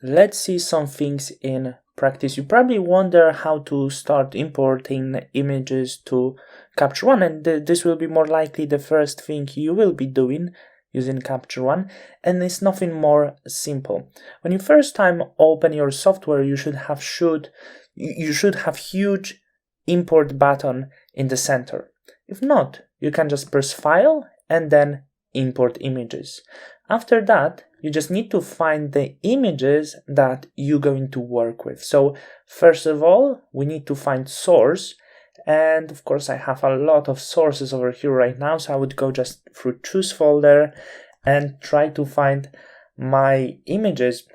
let's see some things in practice. You probably wonder how to start importing images to Capture One, and this will be more likely the first thing you will be doing using Capture One, and it's nothing more simple. When you first time open your software, you should have huge import button in the center. If not, you can just press File and then Import Images. After that, you just need to find the images that you're going to work with. So first of all, we need to find source. And of course, I have a lot of sources over here right now. So I would go just through choose folder and try to find my images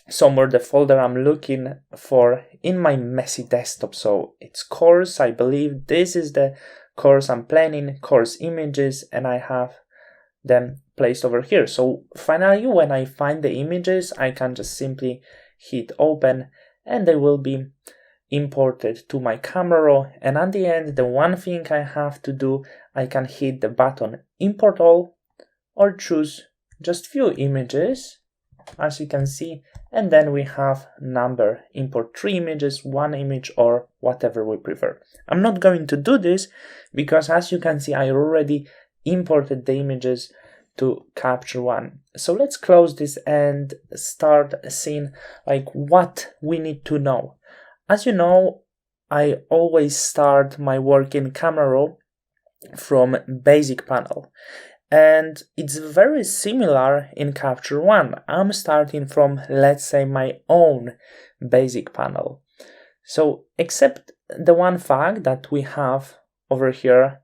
somewhere, the folder I'm looking for in my messy desktop. So it's course, I believe this is the course I'm planning, course images, and I have them placed over here. So finally, when I find the images, I can just simply hit open and they will be imported to my camera raw. And at the end, the one thing I have to do, I can hit the button import all or choose just few images, as you can see, and then we have number, import 3 images, 1 image, or whatever we prefer. I'm not going to do this because, as you can see, I already imported the images to Capture One. So let's close this and start seeing like what we need to know. As you know, I always start my work in Camera Raw from basic panel. And it's very similar in Capture One. I'm starting from, let's say, my own basic panel. So except the one fact that we have over here,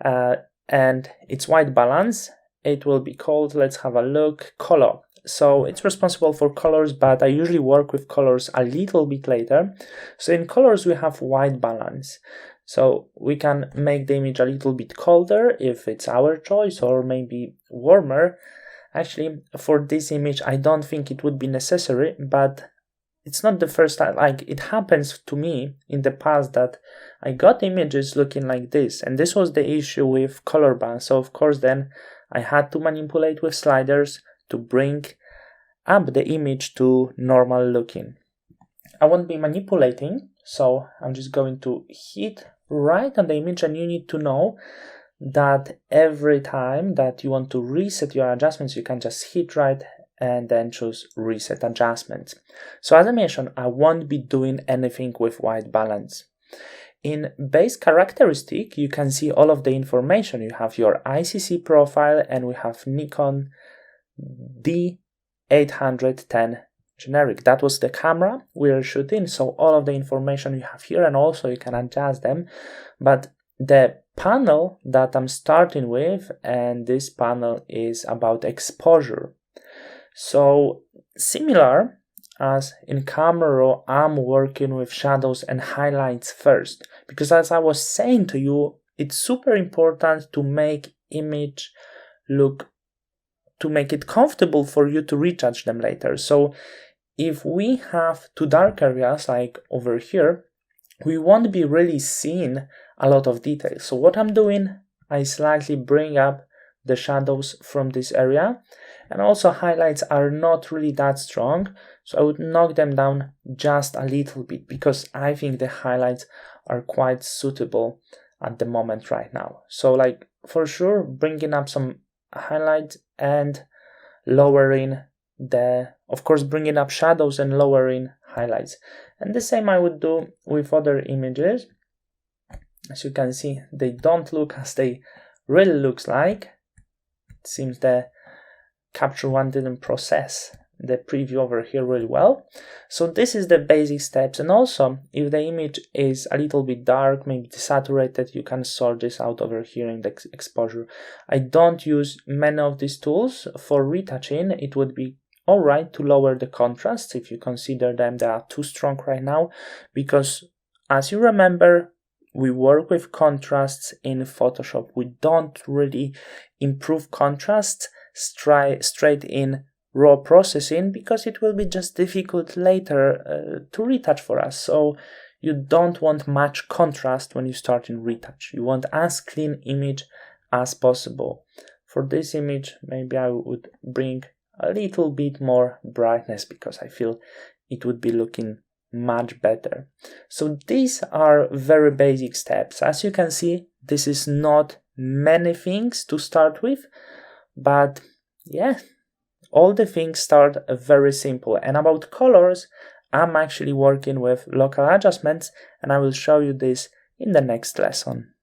and it's white balance, it will be called, let's have a look, color. So it's responsible for colors, but I usually work with colors a little bit later. So in colors, we have white balance. So we can make the image a little bit colder if it's our choice, or maybe warmer. Actually, for this image, I don't think it would be necessary, but it's not the first time. Like, it happens to me in the past that I got images looking like this, and this was the issue with color balance. So of course, then I had to manipulate with sliders to bring up the image to normal looking. I won't be manipulating, so I'm just going to hit right on the image, and you need to know that every time that you want to reset your adjustments, you can just hit right and then choose reset adjustments. So as I mentioned, I won't be doing anything with white balance. In base characteristic, you can see all of the information. You have your ICC profile, and we have Nikon D810 generic. That was the camera we are shooting, so all of the information you have here, and also you can adjust them. But the panel that I'm starting with, and this panel is about exposure. So similar as in Camera Raw, I'm working with shadows and highlights first, because as I was saying to you, it's super important to make image look, to make it comfortable for you to retouch them later. So if we have two dark areas like over here, we won't be really seeing a lot of detail. So what I'm doing, I slightly bring up the shadows from this area, and also highlights are not really that strong, so I would knock them down just a little bit, because I think the highlights are quite suitable at the moment right now. So like for sure, bringing up some highlights and lowering of course, bringing up shadows and lowering highlights. And the same I would do with other images. As you can see, they don't look as they really looks like. It seems the Capture One didn't process the preview over here really well. So this is the basic steps. And also, if the image is a little bit dark, maybe desaturated, you can sort this out over here in the exposure. I don't use many of these tools for retouching. It would be alright to lower the contrast if you consider them they are too strong right now, because as you remember, we work with contrasts in Photoshop. We don't really improve contrast straight in raw processing, because it will be just difficult later to retouch for us. So you don't want much contrast when you start in retouch. You want as clean image as possible. For this image, maybe I would bring a little bit more brightness because I feel it would be looking much better. So these are very basic steps. As you can see, this is not many things to start with, but yeah, all the things start very simple. And about colors, I'm actually working with local adjustments, and I will show you this in the next lesson.